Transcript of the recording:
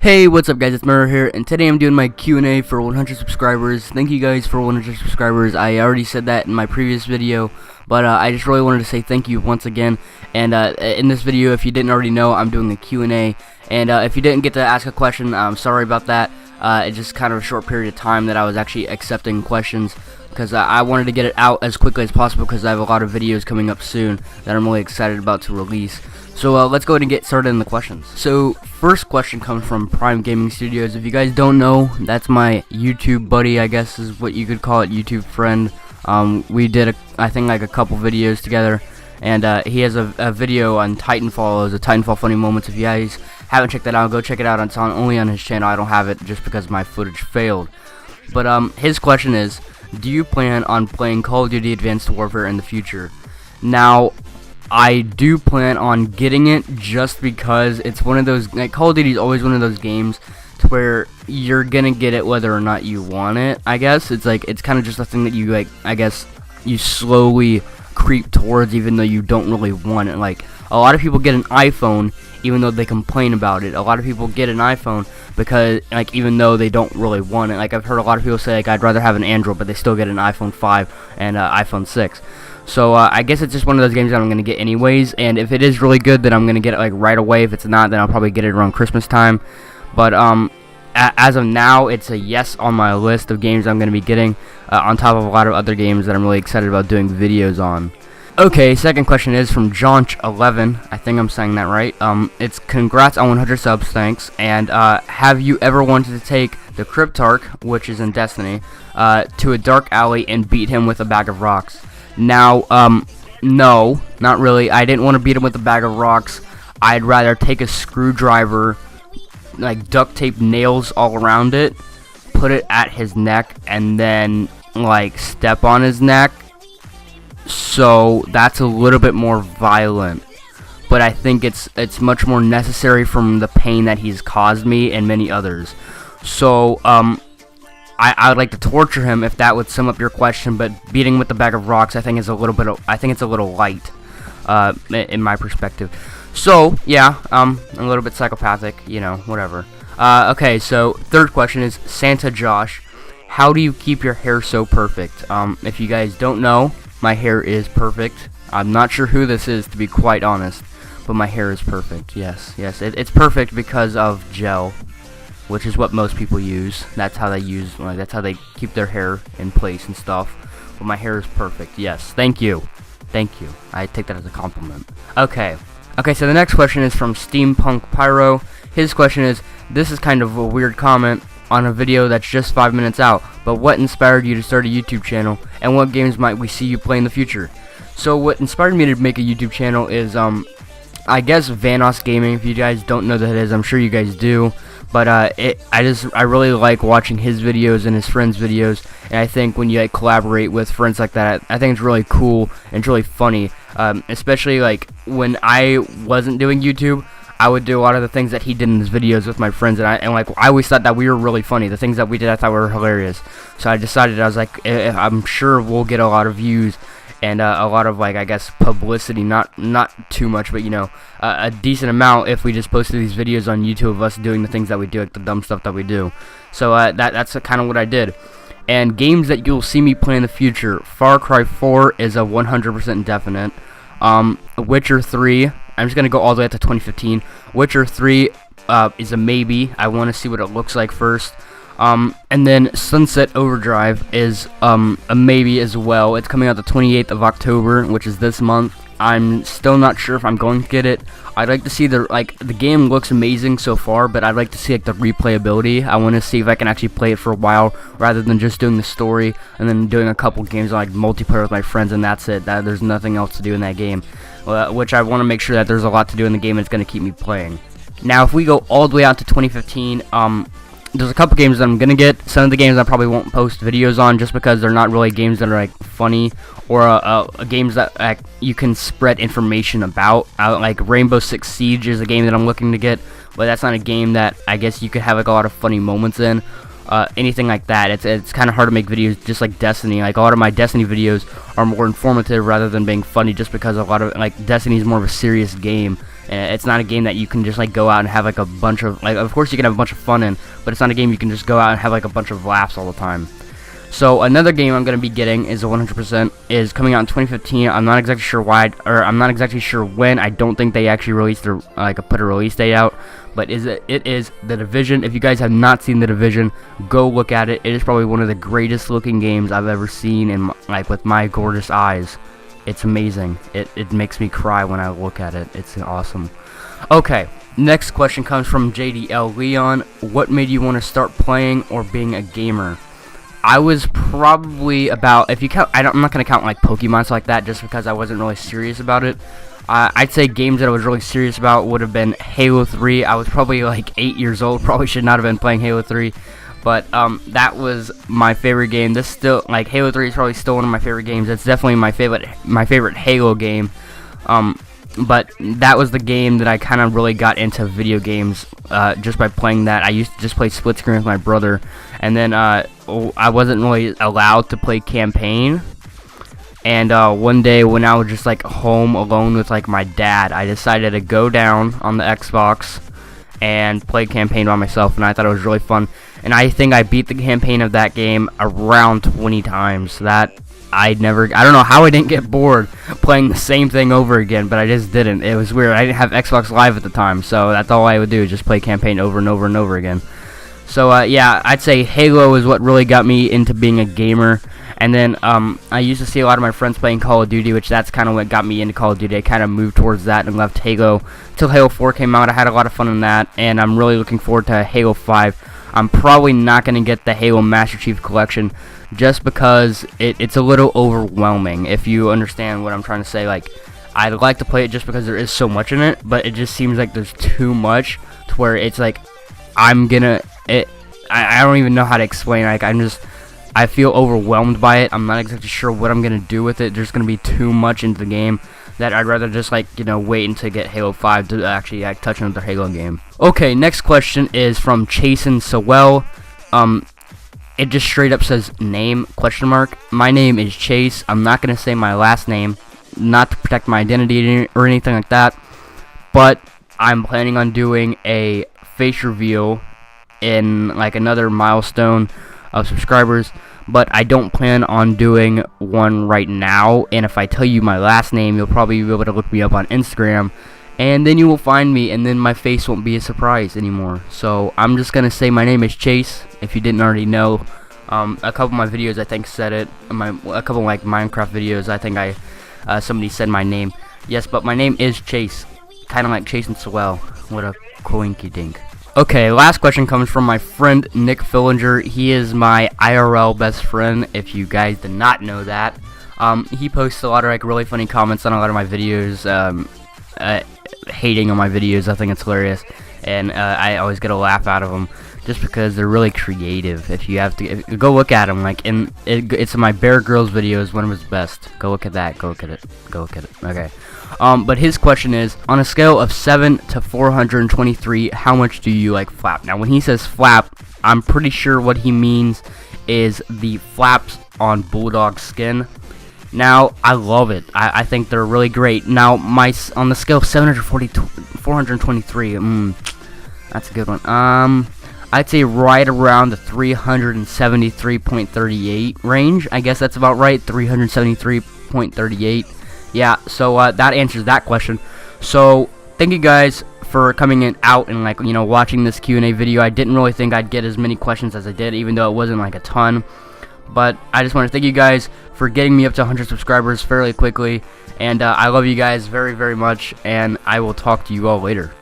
Hey, what's up guys, it's MurrDurrr here, and today I'm doing my Q&A for 100 subscribers. Thank you guys for 100 subscribers. I already said that in my previous video, but I just really wanted to say thank you once again. And in this video, if you didn't already know, I'm doing a Q&A, and if you didn't get to ask a question, I'm sorry about that. It's just kind of a short period of time that I was actually accepting questions, because I wanted to get it out as quickly as possible, because I have a lot of videos coming up soon that I'm really excited about to release. So let's go ahead and get started in the questions. So first question comes from Prime Gaming Studios. If you guys don't know, that's my YouTube buddy, I guess is what you could call it, YouTube friend. We did I think like a couple videos together, and he has a video on Titanfall. It was a Titanfall funny moments. If you guys haven't checked that out, go check it out. It's only on his channel. I don't have it just because my footage failed. But his question is, do you plan on playing Call of Duty Advanced Warfare in the future? Now, I do plan on getting it just because it's one of those, like, Call of Duty is always one of those games to where you're gonna get it whether or not you want it. I guess it's like, it's kind of just a thing that you, like, I guess you slowly creep towards even though you don't really want it. Like, a lot of people get an iPhone even though they complain about it. A lot of people get an iPhone because, like, even though they don't really want it. Like, I've heard a lot of people say, like, I'd rather have an Android, but they still get an iPhone 5 and iPhone 6. So I guess it's just one of those games that I'm gonna get anyways, and if it is really good, then I'm gonna get it like right away. If it's not, then I'll probably get it around Christmas time. But as of now, it's a yes on my list of games I'm gonna be getting, on top of a lot of other games that I'm really excited about doing videos on. Okay, second question is from Jonch11. I think I'm saying that right. It's congrats on 100 subs, thanks. And have you ever wanted to take the Cryptarch, which is in Destiny, to a dark alley and beat him with a bag of rocks? Now, no, not really. I didn't want to beat him with a bag of rocks. I'd rather take a screwdriver, like duct tape nails all around it, put it at his neck, and then like step on his neck. So that's a little bit more violent, but I think it's much more necessary from the pain that he's caused me and many others. So I would like to torture him, if that would sum up your question, but beating with the bag of rocks I think is a little bit I think it's a little light in my perspective. So yeah, a little bit psychopathic, you know, whatever. Okay, so third question is Santa Josh, how do you keep your hair so perfect? If you guys don't know, my hair is perfect. I'm not sure who this is, to be quite honest, but my hair is perfect. Yes, it's perfect because of gel, which is what most people use. That's how they use, like, that's how they keep their hair in place and stuff. But my hair is perfect. Yes, thank you. I take that as a compliment. Okay, so the next question is from Steampunk Pyro. His question is, this is kind of a weird comment on a video that's just 5 minutes out, but what inspired you to start a YouTube channel, and what games might we see you play in the future? So what inspired me to make a YouTube channel is, I guess Vanoss Gaming. If you guys don't know what that is, I'm sure you guys do. But I really like watching his videos and his friends' videos, and I think when you like collaborate with friends like that, I think it's really cool and it's really funny. Especially like when I wasn't doing YouTube, I would do a lot of the things that he did in his videos with my friends, and I always thought that we were really funny. The things that we did, I thought were hilarious. So I decided, I was like, I'm sure we'll get a lot of views and a lot of, like, I guess publicity, not too much, but you know, a decent amount if we just posted these videos on YouTube of us doing the things that we do, like the dumb stuff that we do. So that's kind of what I did. And games that you'll see me play in the future, Far Cry 4 is a 100% definite. Witcher 3, I'm just gonna go all the way up to 2015. Witcher 3 is a maybe. I want to see what it looks like first. And then Sunset Overdrive is a maybe as well. It's coming out the 28th of October, which is this month. I'm still not sure if I'm going to get it. I'd like to see the game looks amazing so far, but I'd like to see like the replayability. I want to see if I can actually play it for a while rather than just doing the story and then doing a couple games like multiplayer with my friends, and that's it. There's nothing else to do in that game, which I want to make sure that there's a lot to do in the game and it's going to keep me playing. Now, if we go all the way out to 2015, there's a couple games that I'm gonna get. Some of the games I probably won't post videos on just because they're not really games that are like funny or games that you can spread information about. Like Rainbow Six Siege is a game that I'm looking to get, but that's not a game that I guess you could have like a lot of funny moments in. Anything like that. It's kind of hard to make videos just like Destiny. Like a lot of my Destiny videos are more informative rather than being funny, just because a lot of like Destiny is more of a serious game It's not a game that you can just like go out and have like a bunch of like. Of course, you can have a bunch of fun in, but it's not a game you can just go out and have like a bunch of laughs all the time. So another game I'm gonna be getting is a 100% is coming out in 2015. I'm not exactly sure why, or I'm not exactly sure when. I don't think they actually released their put a release date out. But it is The Division. If you guys have not seen The Division, go look at it. It is probably one of the greatest looking games I've ever seen in with my gorgeous eyes. It's amazing. It makes me cry when I look at it. It's awesome. Okay, next question comes from JDL Leon. What made you want to start playing or being a gamer? I was probably about, if you count, I'm not gonna count like Pokemon stuff like that, just because I wasn't really serious about it. I'd say games that I was really serious about would have been Halo 3. I was probably like 8 years old. Probably should not have been playing Halo 3, but that was my favorite game. This still, like, Halo 3 is probably still one of my favorite games. It's definitely my favorite Halo game. But that was the game that I kind of really got into video games just by playing that. I used to just play split screen with my brother, and then I wasn't really allowed to play campaign. And one day when I was just like home alone with like my dad, I decided to go down on the Xbox and play campaign by myself, and I thought it was really fun. And I think I beat the campaign of that game around 20 times. That I don't know how I didn't get bored playing the same thing over again, but I just didn't. It was weird. I didn't have Xbox Live at the time, so that's all I would do, just play campaign over and over and over again. So yeah, I'd say Halo is what really got me into being a gamer. And then I used to see a lot of my friends playing Call of Duty, which that's kind of what got me into Call of Duty. I kind of moved towards that and left Halo until Halo 4 came out. I had a lot of fun in that, and I'm really looking forward to Halo 5. I'm probably not going to get the Halo Master Chief Collection just because it's a little overwhelming, if you understand what I'm trying to say. Like, I'd like to play it just because there is so much in it, but it just seems like there's too much to where it's like I don't even know how to explain. Like, I feel overwhelmed by it. I'm not exactly sure what I'm gonna do with it. There's gonna be too much into the game that I'd rather just like, you know, wait until get Halo 5 to actually touch another Halo game. Okay, next question is from Chasen Sewell. It just straight up says name ? My name is Chase. I'm not gonna say my last name, not to protect my identity or anything like that. But I'm planning on doing a face reveal in like another milestone of subscribers, but I don't plan on doing one right now. And if I tell you my last name, you'll probably be able to look me up on Instagram, and then you will find me, and then my face won't be a surprise anymore. So I'm just gonna say my name is Chase, if you didn't already know. A couple of my videos I think said it. A couple like Minecraft videos, I think somebody said my name. Yes, but my name is Chase, kind of like Chasen Sewell. What a coinky dink. Okay, last question comes from my friend Nick Fillinger. He is my IRL best friend, if you guys did not know that. He posts a lot of like really funny comments on a lot of my videos, hating on my videos. I think it's hilarious, and I always get a laugh out of them just because they're really creative. If you have to go look at them, like it's my Bear Grylls videos, one of his best. Go look at that. Go look at it. Go look at it. Okay. But his question is, on a scale of 7 to 423, how much do you like flap? Now, when he says flap, I'm pretty sure what he means is the flaps on Bulldog's skin. Now, I love it. I think they're really great. Now, on the scale of 423, that's a good one. I'd say right around the 373.38 range. I guess that's about right. 373.38. Yeah, so that answers that question. So thank you guys for coming out and like, you know, watching this Q&A video. I didn't really think I'd get as many questions as I did, even though it wasn't like a ton. But I just want to thank you guys for getting me up to 100 subscribers fairly quickly. And I love you guys very, very much, and I will talk to you all later.